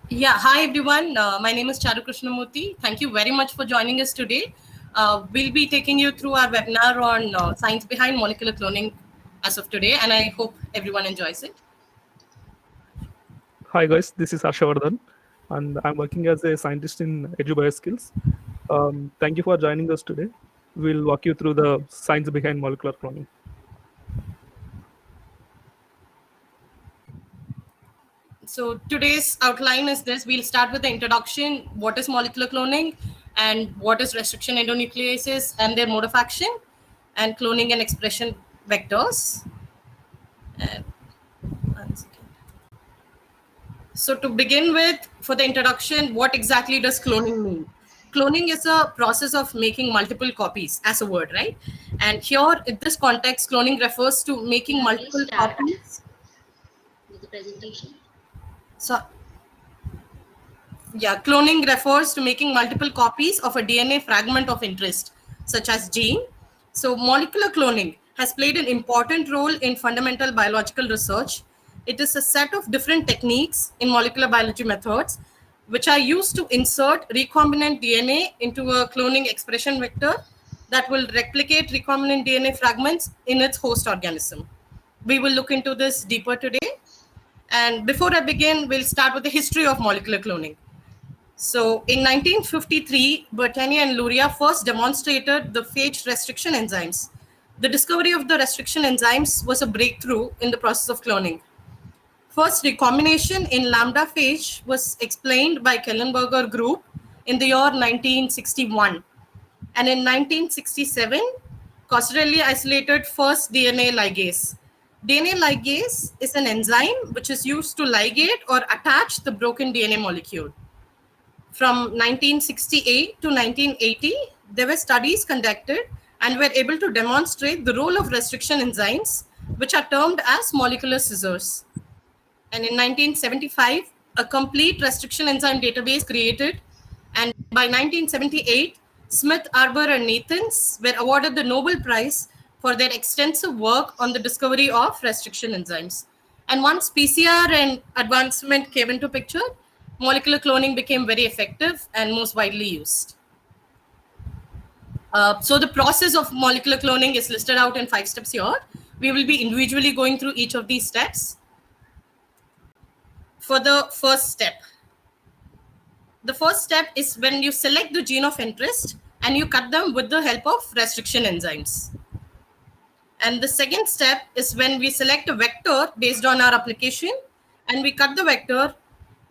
Yeah, hi everyone. My name is Charu Krishnamurthy. Thank you very much for joining us today. We'll be taking you through our webinar on science behind molecular cloning as of today, and I hope everyone enjoys it. Hi guys, this is Harshavardhan, and I'm working as a scientist in EduBioSkills. Thank you for joining us today. We'll walk you through the science behind molecular cloning. So today's outline is this. We'll start with the introduction, what is molecular cloning, and what is restriction endonucleases and their mode of action, and cloning and expression vectors. And one second. So to begin with, for the introduction, what exactly does cloning mean? Cloning is a process of making multiple copies as a word, right? And here, in this context, cloning refers to making Yeah, please multiple start copies. with the presentation. So, yeah, cloning refers to making multiple copies of a DNA fragment of interest, such as gene. So, molecular cloning has played an important role in fundamental biological research. It is a set of different techniques in molecular biology methods which are used to insert recombinant DNA into a cloning expression vector that will replicate recombinant DNA fragments in its host organism. We will look into this deeper today. And before I begin, we'll start with the history of molecular cloning. So in 1953, Bertani and Luria first demonstrated the phage restriction enzymes. The discovery of the restriction enzymes was a breakthrough in the process of cloning. First recombination in lambda phage was explained by Kellenberger group in the year 1961. And in 1967, Costarelli isolated first DNA ligase. DNA ligase is an enzyme which is used to ligate or attach the broken DNA molecule. From 1968 to 1980, there were studies conducted and were able to demonstrate the role of restriction enzymes, which are termed as molecular scissors. And in 1975, a complete restriction enzyme database created. And by 1978, Smith, Arbor, and Nathans were awarded the Nobel Prize for their extensive work on the discovery of restriction enzymes. And once PCR and advancement came into picture, molecular cloning became very effective and most widely used. So the process of molecular cloning is listed out in 5 steps here. We will be individually going through each of these steps. For the first step is when you select the gene of interest and you cut them with the help of restriction enzymes. And the second step is when we select a vector based on our application and we cut the vector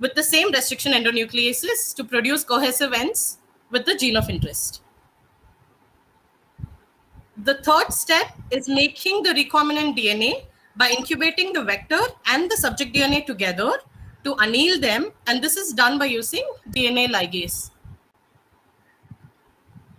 with the same restriction endonucleases to produce cohesive ends with the gene of interest. The third step is making the recombinant DNA by incubating the vector and the subject DNA together to anneal them, and this is done by using DNA ligase.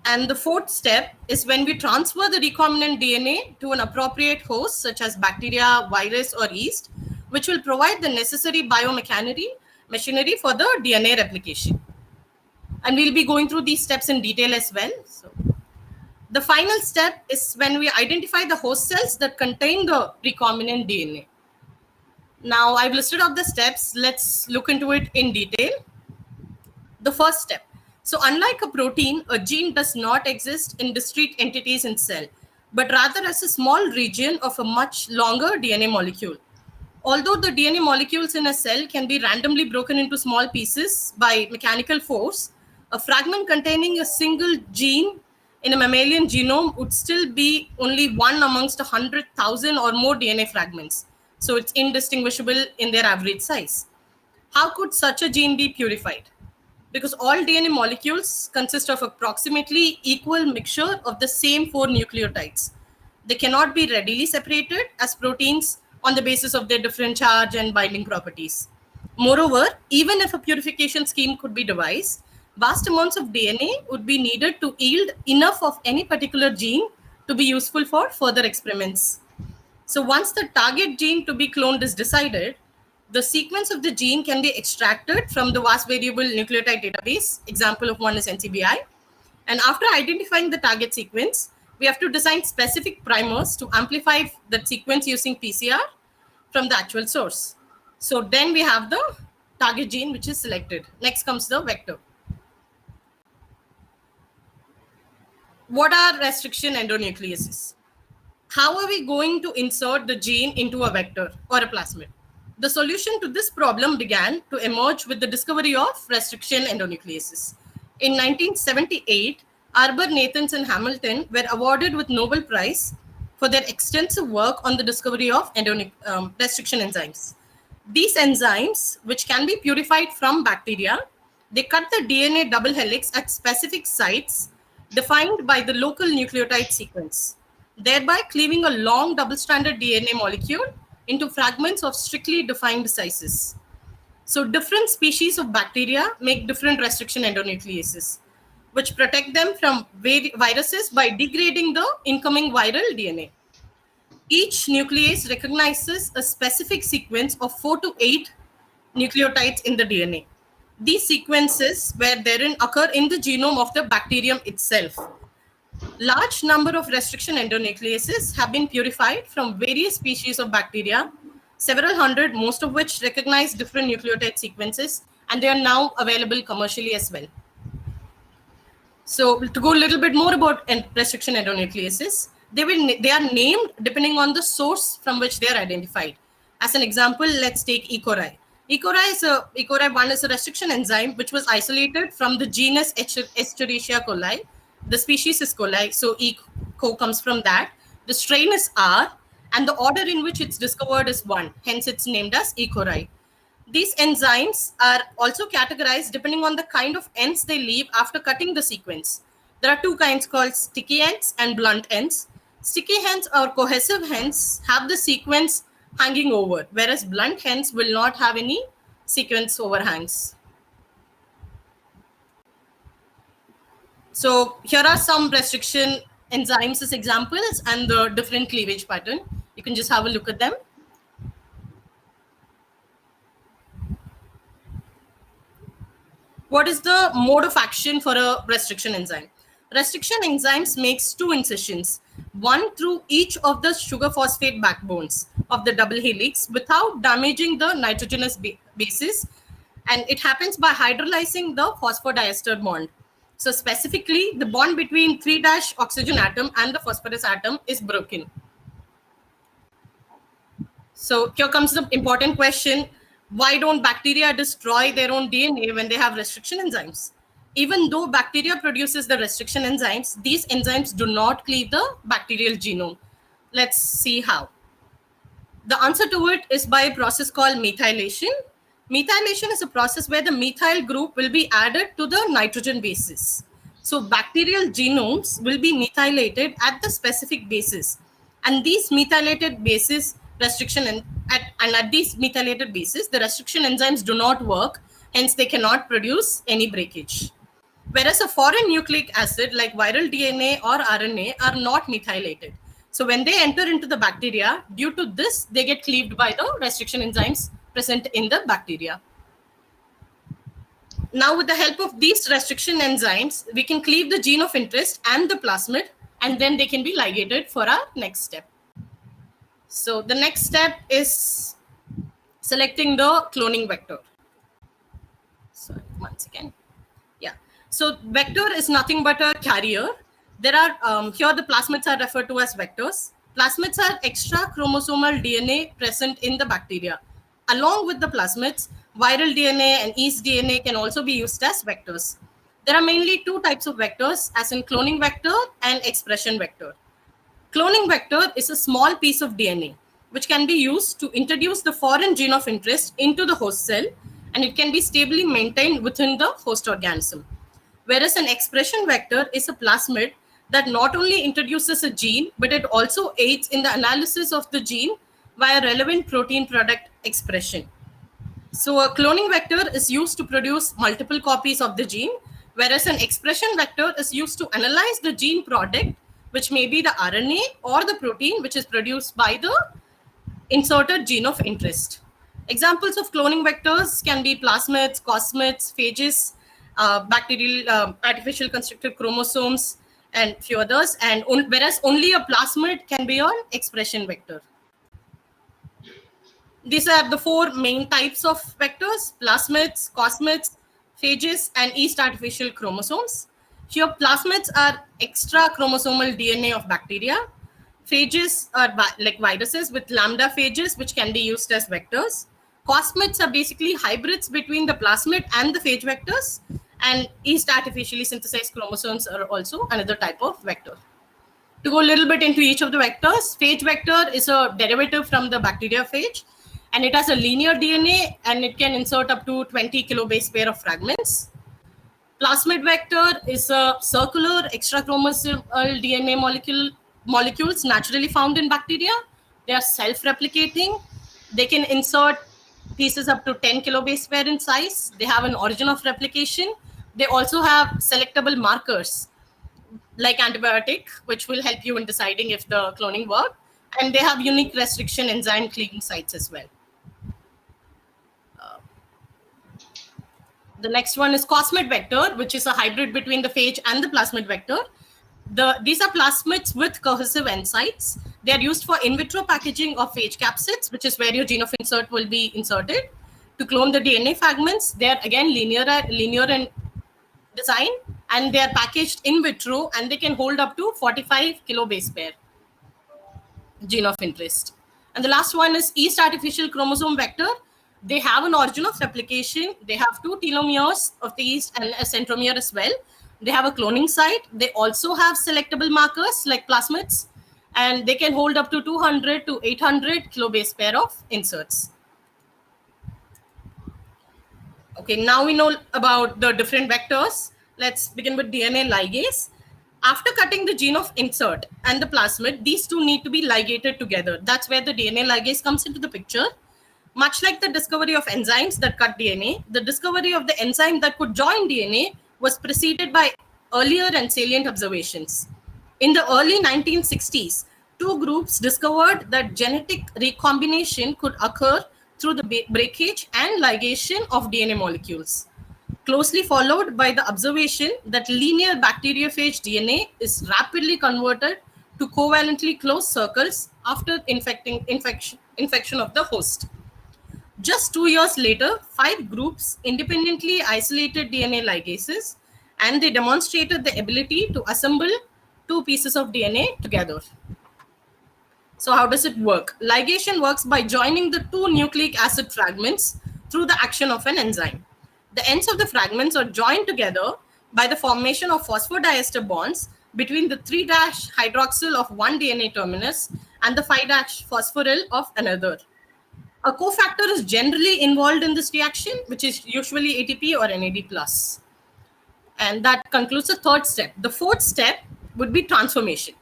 And the fourth step is when we transfer the recombinant DNA to an appropriate host, such as bacteria, virus, or yeast, which will provide the necessary machinery for the DNA replication. And we'll be going through these steps in detail as well. So, the final step is when we identify the host cells that contain the recombinant DNA. Now, I've listed out the steps. Let's look into it in detail. The first step. So unlike a protein, a gene does not exist in discrete entities in cell, but rather as a small region of a much longer DNA molecule. Although the DNA molecules in a cell can be randomly broken into small pieces by mechanical force, a fragment containing a single gene in a mammalian genome would still be only one amongst 100,000 or more DNA fragments. So it's indistinguishable in their average size. How could such a gene be purified? Because all DNA molecules consist of approximately equal mixture of the same 4 nucleotides. They cannot be readily separated as proteins on the basis of their different charge and binding properties. Moreover, even if a purification scheme could be devised, vast amounts of DNA would be needed to yield enough of any particular gene to be useful for further experiments. So once the target gene to be cloned is decided, the sequence of the gene can be extracted from the vast variable nucleotide database. Example of one is NCBI. And after identifying the target sequence, we have to design specific primers to amplify that sequence using PCR from the actual source. So then we have the target gene which is selected. Next comes the vector. What are restriction endonucleases? How are we going to insert the gene into a vector or a plasmid? The solution to this problem began to emerge with the discovery of restriction endonucleases. In 1978, Arbor, Nathans, and Hamilton were awarded with Nobel Prize for their extensive work on the discovery of restriction enzymes. These enzymes, which can be purified from bacteria, they cut the DNA double helix at specific sites defined by the local nucleotide sequence, thereby cleaving a long double-stranded DNA molecule into fragments of strictly defined sizes. So different species of bacteria make different restriction endonucleases, which protect them from viruses by degrading the incoming viral DNA. Each nuclease recognizes a specific sequence of 4 to 8 nucleotides in the DNA. These sequences where therein occur in the genome of the bacterium itself. Large number of restriction endonucleases have been purified from various species of bacteria, several hundred, most of which recognize different nucleotide sequences, and they are now available commercially as well. So to go a little bit more about restriction endonucleases, they are named depending on the source from which they are identified. As an example, let's take E. coli. E. coli 1 is a restriction enzyme which was isolated from the genus Escherichia coli. The species is coli, so E. co comes from that. The strain is R, and the order in which it's discovered is 1. Hence, it's named as E. coli. These enzymes are also categorized depending on the kind of ends they leave after cutting the sequence. There are two kinds called sticky ends and blunt ends. Sticky ends or cohesive ends have the sequence hanging over, whereas blunt ends will not have any sequence overhangs. So here are some restriction enzymes as examples and the different cleavage pattern. You can just have a look at them. What is the mode of action for a restriction enzyme? Restriction enzymes makes 2 incisions, one through each of the sugar phosphate backbones of the double helix without damaging the nitrogenous bases, and it happens by hydrolyzing the phosphodiester bond. So specifically, the bond between 3' oxygen atom and the phosphorus atom is broken. So here comes the important question. Why don't bacteria destroy their own DNA when they have restriction enzymes? Even though bacteria produces the restriction enzymes, these enzymes do not cleave the bacterial genome. Let's see how. The answer to it is by a process called methylation. Methylation is a process where the methyl group will be added to the nitrogen bases. So bacterial genomes will be methylated at the specific bases. And these methylated bases at these methylated bases, the restriction enzymes do not work, hence they cannot produce any breakage. Whereas a foreign nucleic acid like viral DNA or RNA are not methylated. So when they enter into the bacteria, due to this, they get cleaved by the restriction enzymes present in the bacteria. Now, with the help of these restriction enzymes, we can cleave the gene of interest and the plasmid, and then they can be ligated for our next step. So the next step is selecting the cloning vector. Sorry, once again. Yeah. So vector is nothing but a carrier. There are, here the plasmids are referred to as vectors. Plasmids are extra chromosomal DNA present in the bacteria. Along with the plasmids, viral DNA and yeast DNA can also be used as vectors. There are mainly 2 types of vectors, as in cloning vector and expression vector. Cloning vector is a small piece of DNA which can be used to introduce the foreign gene of interest into the host cell, and it can be stably maintained within the host organism. Whereas an expression vector is a plasmid that not only introduces a gene, but it also aids in the analysis of the gene via relevant protein product expression. So a cloning vector is used to produce multiple copies of the gene, whereas an expression vector is used to analyze the gene product, which may be the RNA or the protein which is produced by the inserted gene of interest. Examples of cloning vectors can be plasmids, cosmids, phages, bacterial artificial constructed chromosomes, and few others. And whereas only a plasmid can be an expression vector. These are the four main types of vectors: plasmids, cosmids, phages, and yeast artificial chromosomes. Here, plasmids are extra chromosomal DNA of bacteria. Phages are like viruses with lambda phages, which can be used as vectors. Cosmids are basically hybrids between the plasmid and the phage vectors. And yeast artificially synthesized chromosomes are also another type of vector. To go a little bit into each of the vectors, phage vector is a derivative from the bacteriophage, and it has a linear DNA, and it can insert up to 20 kilobase pair of fragments. Plasmid vector is a circular extrachromosomal DNA molecules naturally found in bacteria. They are self-replicating. They can insert pieces up to 10 kilobase pair in size. They have an origin of replication. They also have selectable markers like antibiotic, which will help you in deciding if the cloning worked. And they have unique restriction enzyme cleaving sites as well. The next one is cosmid vector, which is a hybrid between the phage and the plasmid vector. These are plasmids with cohesive end sites. They are used for in vitro packaging of phage capsids, which is where your gene of insert will be inserted. To clone the DNA fragments, they are again linear in design, and they are packaged in vitro, and they can hold up to 45 kilobase pair gene of interest. And the last one is yeast artificial chromosome vector. They have an origin of replication. They have 2 telomeres of the yeast and a centromere as well. They have a cloning site. They also have selectable markers like plasmids, and they can hold up to 200 to 800 kilobase pair of inserts. Okay, now we know about the different vectors. Let's begin with DNA ligase. After cutting the gene of insert and the plasmid, these two need to be ligated together. That's where the DNA ligase comes into the picture. Much like the discovery of enzymes that cut DNA, the discovery of the enzyme that could join DNA was preceded by earlier and salient observations. In the early 1960s, 2 groups discovered that genetic recombination could occur through the breakage and ligation of DNA molecules, closely followed by the observation that linear bacteriophage DNA is rapidly converted to covalently closed circles after infection of the host. Just 2 years later, 5 groups independently isolated DNA ligases, and they demonstrated the ability to assemble 2 pieces of DNA together. So how does it work? Ligation works by joining the 2 nucleic acid fragments through the action of an enzyme. The ends of the fragments are joined together by the formation of phosphodiester bonds between the 3' hydroxyl of one DNA terminus and the 5' phosphoryl of another. A cofactor is generally involved in this reaction, which is usually ATP or NAD+. And that concludes the 3rd step. The 4th step would be transformation.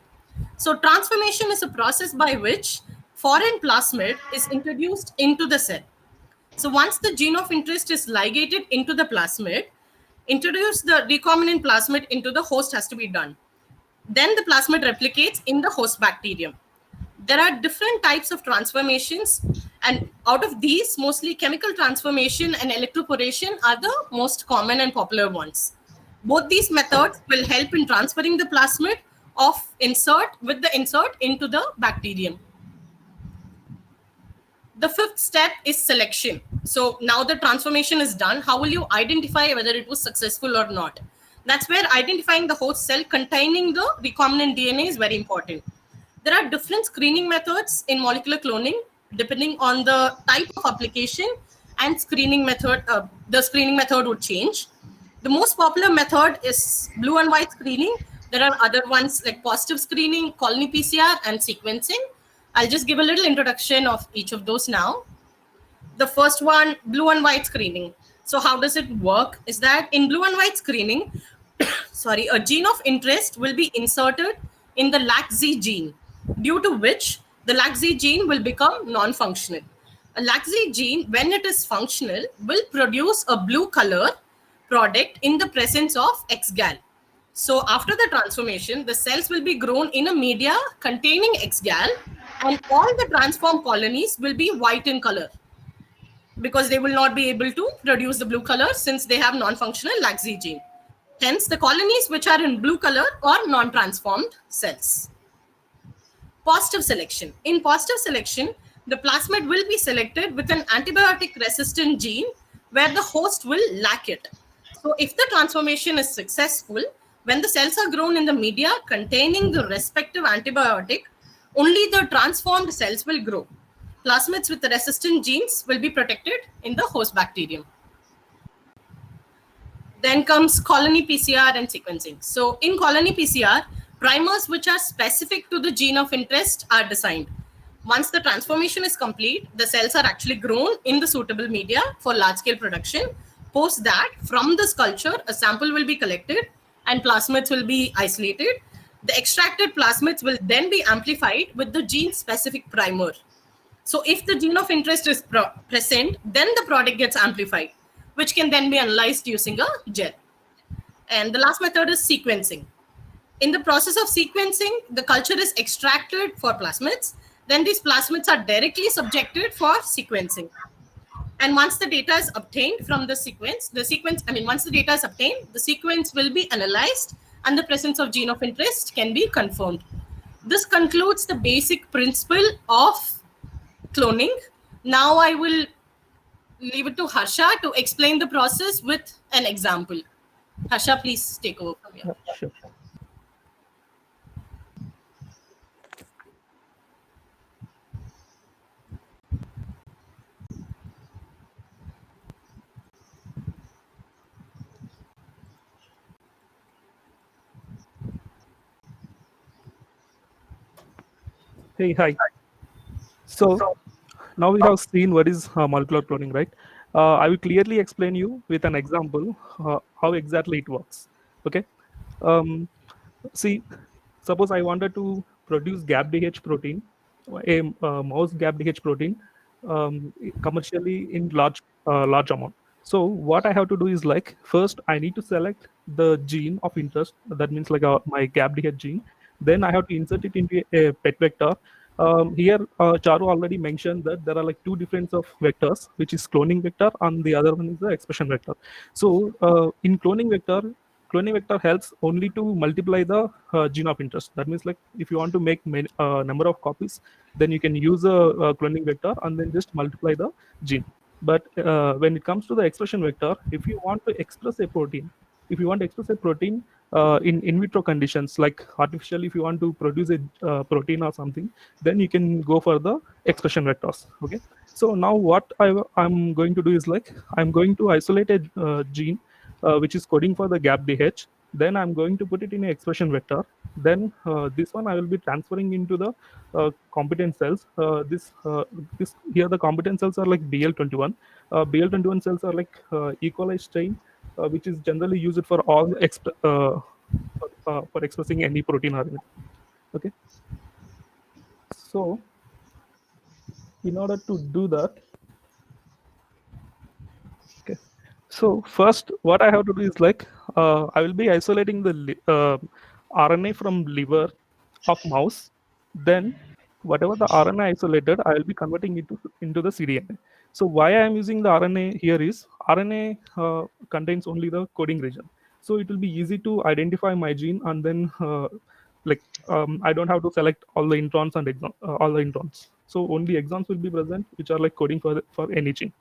So transformation is a process by which foreign plasmid is introduced into the cell. So once the gene of interest is ligated into the plasmid, introduce the recombinant plasmid into the host has to be done. Then the plasmid replicates in the host bacterium. There are different types of transformations, and out of these, mostly chemical transformation and electroporation are the most common and popular ones. Both these methods will help in transferring the plasmid of insert with the insert into the bacterium. The 5th step is selection. So now the transformation is done. How will you identify whether it was successful or not? That's where identifying the host cell containing the recombinant DNA is very important. There are different screening methods in molecular cloning depending on the type of application and screening method. The screening method would change. The most popular method is blue and white screening. There are other ones like positive screening, colony PCR, and sequencing. I'll just give a little introduction of each of those now. The first one, blue and white screening. So how does it work? Is that in blue and white screening, a gene of interest will be inserted in the LAC-Z gene, due to which the LAC-Z gene will become non-functional. A LAC-Z gene, when it is functional, will produce a blue color product in the presence of X-gal. So after the transformation, the cells will be grown in a media containing X-gal, and all the transformed colonies will be white in color because they will not be able to produce the blue color since they have non-functional LAC-Z gene. Hence, the colonies which are in blue color are non-transformed cells. Positive selection. In positive selection, the plasmid will be selected with an antibiotic resistant gene where the host will lack it. So if the transformation is successful, when the cells are grown in the media containing the respective antibiotic, only the transformed cells will grow. Plasmids with the resistant genes will be protected in the host bacterium. Then comes colony PCR and sequencing. So in colony PCR, primers which are specific to the gene of interest are designed. Once the transformation is complete, the cells are actually grown in the suitable media for large-scale production. Post that, from this culture, a sample will be collected and plasmids will be isolated. The extracted plasmids will then be amplified with the gene-specific primer. So if the gene of interest is present, then the product gets amplified, which can then be analyzed using a gel. And the last method is sequencing. In the process of sequencing, the culture is extracted for plasmids. Then these plasmids are directly subjected for sequencing. And once the data is obtained from the sequence, once the data is obtained, the sequence will be analyzed and the presence of gene of interest can be confirmed. This concludes the basic principle of cloning. Now I will leave it to Harsha to explain the process with an example. Harsha, please take over from here. Yeah, sure. Hey, hi. So now we have seen what is molecular cloning, right? I will clearly explain you with an example how exactly it works. Okay. See, suppose I wanted to produce GAPDH protein, a mouse GAPDH protein, commercially in large amount. So what I have to do is like, first I need to select the gene of interest. That means like my GAPDH gene. Then I have to insert it into a pet vector. Here, Charu already mentioned that there are like two different of vectors, which is cloning vector and the other one is the expression vector. So in cloning vector helps only to multiply the gene of interest. That means like if you want to make number of copies, then you can use a cloning vector and then just multiply the gene. But when it comes to the expression vector, if you want to express a protein, in vitro conditions, like artificially, if you want to produce a protein or something, then you can go for the expression vectors. Okay. So now what I'm going to do is like I'm going to isolate a gene which is coding for the GAPDH. Then I'm going to put it in an expression vector. Then this one I will be transferring into the competent cells. This here the competent cells are like BL21. BL21 cells are like E. coli strain, which is generally used for all for expressing any protein or anything. Okay. So in order to do that, okay. So first, what I have to do is like I will be isolating the RNA from liver of mouse. Then whatever the RNA isolated, I will be converting it into the cDNA. So why I am using the RNA here is RNA contains only the coding region. So it will be easy to identify my gene, and then I don't have to select all the introns and all the introns. So only exons will be present, which are like coding for any gene.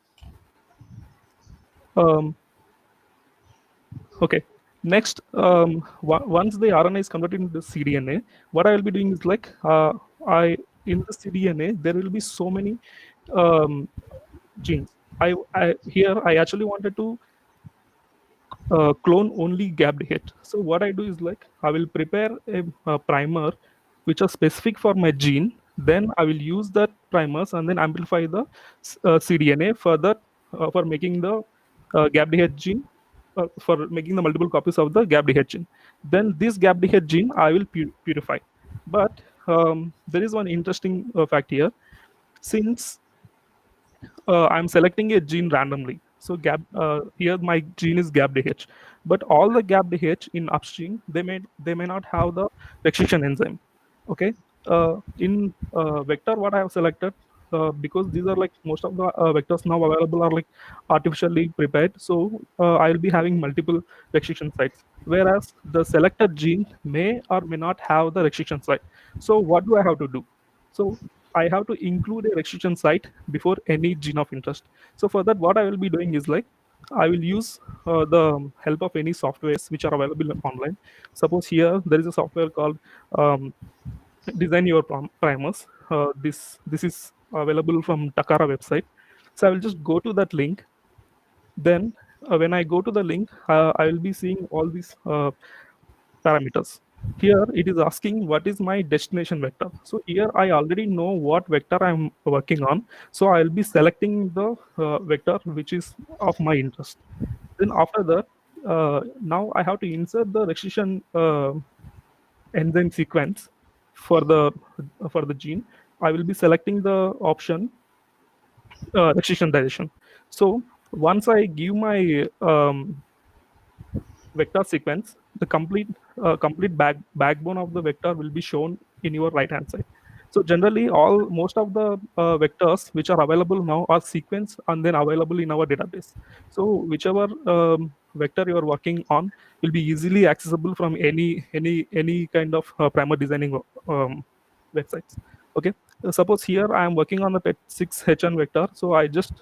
Okay. Next, once the RNA is converted into cDNA, what I will be doing is like in the cDNA there will be so many genes. Here I actually wanted to clone only GAPDH. So what I do is like I will prepare a primer which are specific for my gene. Then I will use that primers and then amplify the cDNA for making the GAPDH gene. For making the multiple copies of the GAPDH gene. Then this GAPDH gene I will purify. But there is one interesting fact here. Since I'm selecting a gene randomly, so here my gene is GAPDH, but all the GAPDH in upstream they may not have the restriction enzyme. Okay. In vector, what I have selected, because these are like most of the vectors now available are like artificially prepared, so I will be having multiple restriction sites, whereas the selected gene may or may not have the restriction site. So what do I have to do? So I have to include a restriction site before any gene of interest. So for that, what I will be doing is like, I will use the help of any softwares which are available online. Suppose here there is a software called um, Design Your Primers. This is available from Takara website. So I will just go to that link. Then when I go to the link, I will be seeing all these parameters. Here it is asking what is my destination vector. So here I already know what vector I'm working on. So I'll be selecting the vector which is of my interest. Then after that, now I have to insert the restriction enzyme sequence for the gene. I will be selecting the option restriction digestion. So once I give my vector sequence, the complete backbone of the vector will be shown in your right hand side. So generally, most of the vectors which are available now are sequenced and then available in our database. So whichever vector you are working on will be easily accessible from any kind of primer designing websites. Okay. Suppose here I am working on the PET6HN vector, so I just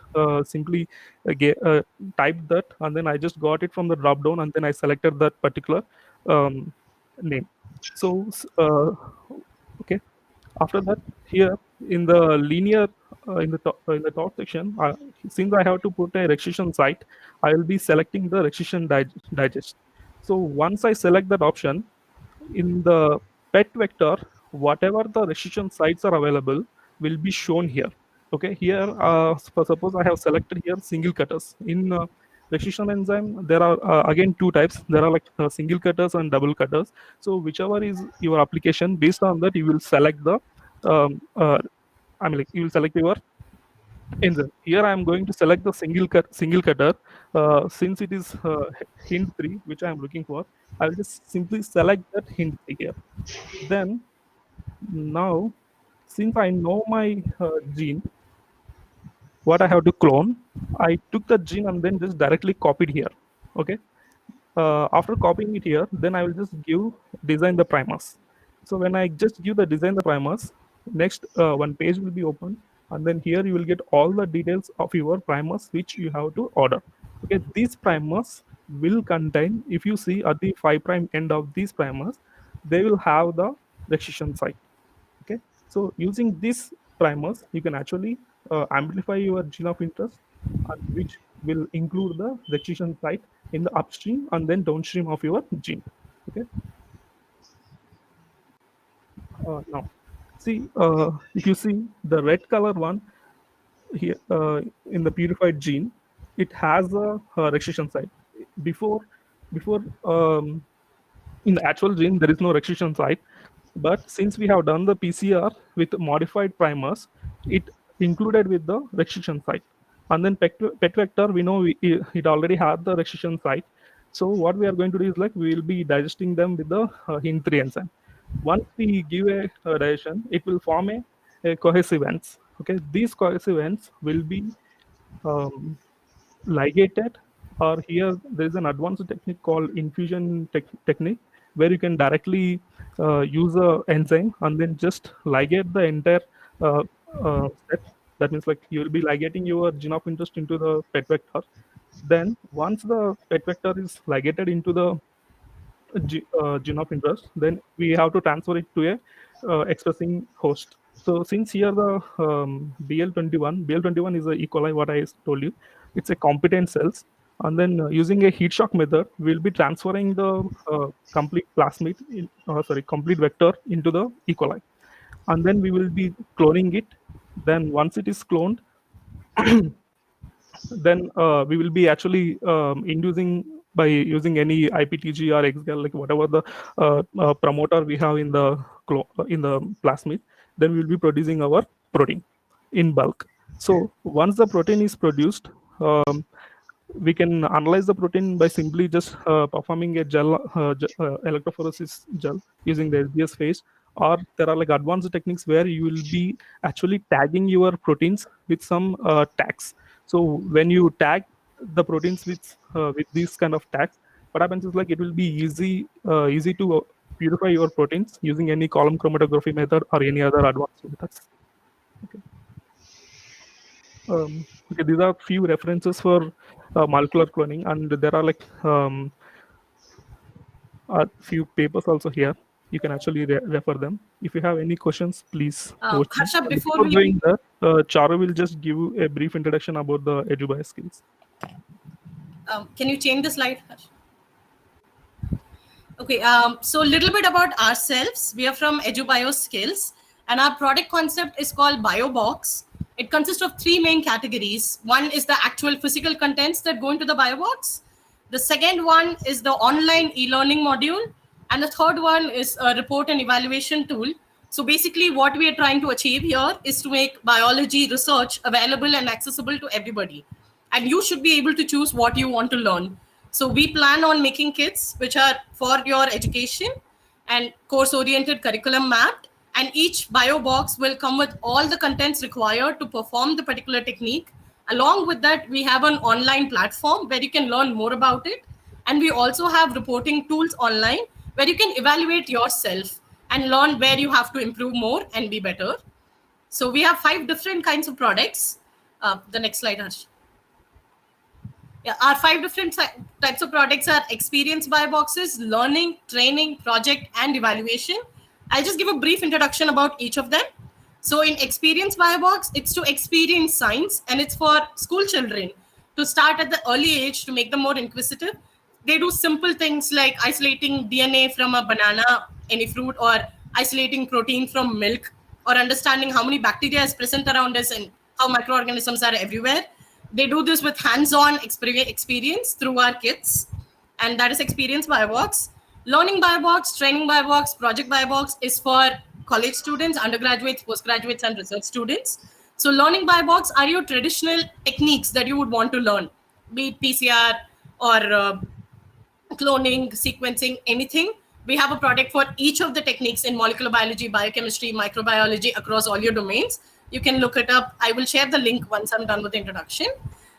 simply typed that, and then I just got it from the drop down, and then I selected that particular name. So okay. After that, here in the linear in the top section, since I have to put a restriction site, I will be selecting the restriction digest. So once I select that option, in the pet vector, whatever the restriction sites are available will be shown here. Okay, here suppose I have selected here single cutters. In restriction enzyme, there are again two types. There are like single cutters and double cutters. So whichever is your application, based on that you will select the um, uh, I mean, like, you will select your enzyme. Here I am going to select the single cutter. Since it is hint 3 which I am looking for, I will just simply select that hint 3 here. Then now, since I know my gene, what I have to clone, I took the gene and then just directly copied here. Okay. After copying it here, then I will just give design the primers. So when I just give the design the primers, next one page will be open, and then here you will get all the details of your primers which you have to order. Okay, these primers will contain, if you see at the 5' end of these primers, they will have the restriction site. Okay, so using these primers, you can actually amplify your gene of interest, which will include the restriction site in the upstream and then downstream of your gene. Okay. Now, see, if you see the red color one here in the purified gene, it has a restriction site. Before in the actual gene, there is no restriction site. But since we have done the PCR with modified primers, it included with the restriction site. And then pet vector, we know it already had the restriction site. So what we are going to do is like we will be digesting them with the HIN3 enzyme. Once we give a digestion, it will form a cohesive ends. Okay, these cohesive ends will be ligated, or here there is an advanced technique called infusion technique, where you can directly use a enzyme and then just ligate the entire step. That means like you will be ligating your gene of interest into the pet vector. Then once the pet vector is ligated into the gene of interest, then we have to transfer it to a expressing host. So since here the BL21 is a E. coli, what I told you, it's a competent cells. And then using a heat shock method, we'll be transferring the complete plasmid, complete vector into the E. coli. And then we will be cloning it. Then once it is cloned, then we will be actually inducing by using any IPTG or XGAL, like whatever the promoter we have in the plasmid, then we will be producing our protein in bulk. So once the protein is produced, we can analyze the protein by simply just performing a gel electrophoresis gel using the SBS phase, or there are like advanced techniques where you will be actually tagging your proteins with some tags. So when you tag the proteins with these kind of tags, what happens is like it will be easy to purify your proteins using any column chromatography method or any other advanced methods. Okay, these are few references for molecular cloning, and there are like a few papers also here. You can actually refer them. If you have any questions, please post them. Harsha, before Before we doing that, Charu will just give you a brief introduction about the EduBio skills. can you change the slide, Harsha? Okay, so a little bit about ourselves. We are from EduBio Skills, and our product concept is called BioBox. It consists of three main categories. One is the actual physical contents that go into the BioBox. The second one is the online e-learning module. And the third one is a report and evaluation tool. So basically what we are trying to achieve here is to make biology research available and accessible to everybody. And you should be able to choose what you want to learn. So we plan on making kits which are for your education and course-oriented curriculum mapped. And each bio box will come with all the contents required to perform the particular technique. Along with that, we have an online platform where you can learn more about it. And we also have reporting tools online where you can evaluate yourself and learn where you have to improve more and be better. So we have 5 different kinds of products. The next slide, Harsh. Yeah, our 5 different types of products are experience bio boxes, learning, training, project, and evaluation. I'll just give a brief introduction about each of them. So in experience bio box, it's to experience science, and it's for school children to start at the early age to make them more inquisitive. They do simple things like isolating DNA from a banana, any fruit, or isolating protein from milk, or understanding how many bacteria is present around us and how microorganisms are everywhere. They do this with hands-on experience through our kits, and that is experience BioBox. Learning BioBox, training BioBox, project BioBox is for college students, undergraduates, postgraduates, and research students. So learning BioBox are your traditional techniques that you would want to learn, be it PCR or cloning, sequencing, anything. We have a product for each of the techniques in molecular biology, biochemistry, microbiology across all your domains. You can look it up. I will share the link once I'm done with the introduction.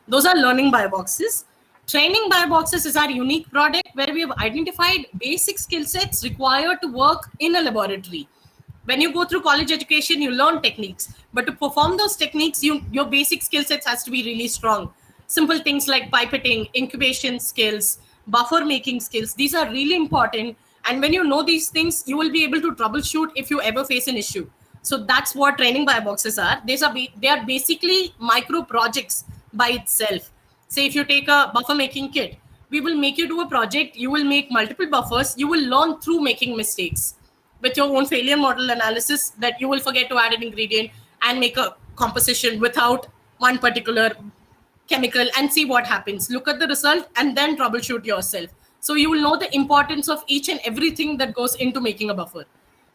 Those are learning bioboxes. Training bioboxes is our unique product where we have identified basic skill sets required to work in a laboratory. When you go through college education, you learn techniques, but to perform those techniques, your basic skill sets has to be really strong. Simple things like pipetting, incubation skills, buffer making skills, these are really important. And when you know these things, you will be able to troubleshoot if you ever face an issue. So that's what training bioboxes are. They are basically micro projects by itself. Say if you take a buffer making kit, we will make you do a project, you will make multiple buffers, you will learn through making mistakes with your own failure model analysis, that you will forget to add an ingredient and make a composition without one particular chemical and see what happens. Look at the result and then troubleshoot yourself. So you will know the importance of each and everything that goes into making a buffer.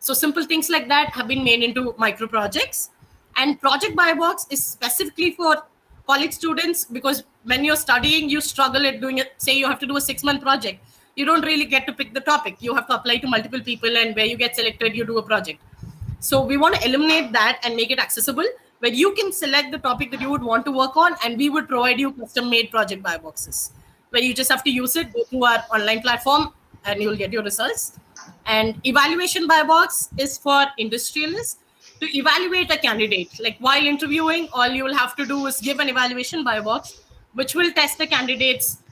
So simple things like that have been made into micro projects. And Project BioBox is specifically for college students, because when you're studying, you struggle at doing it. Say you have to do a 6-month project. You don't really get to pick the topic. You have to apply to multiple people, and where you get selected, you do a project. So we want to eliminate that and make it accessible, where you can select the topic that you would want to work on, and we would provide you custom-made project bioboxes, where you just have to use it, go through our online platform, and you will get your results. And evaluation biobox is for industrialists to evaluate a candidate. Like while interviewing, all you will have to do is give an evaluation biobox, which will test the candidates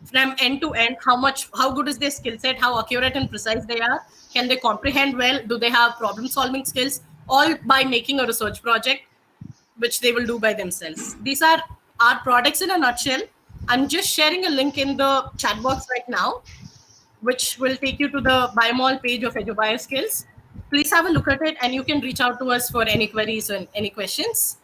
from end to end. How good is their skill set, how accurate and precise they are, can they comprehend well, do they have problem solving skills, all by making a research project which they will do by themselves. These are our products in a nutshell. I'm just sharing a link in the chat box right now, which will take you to the Biomol page of EduBio Skills. Please have a look at it, and you can reach out to us for any queries and any questions.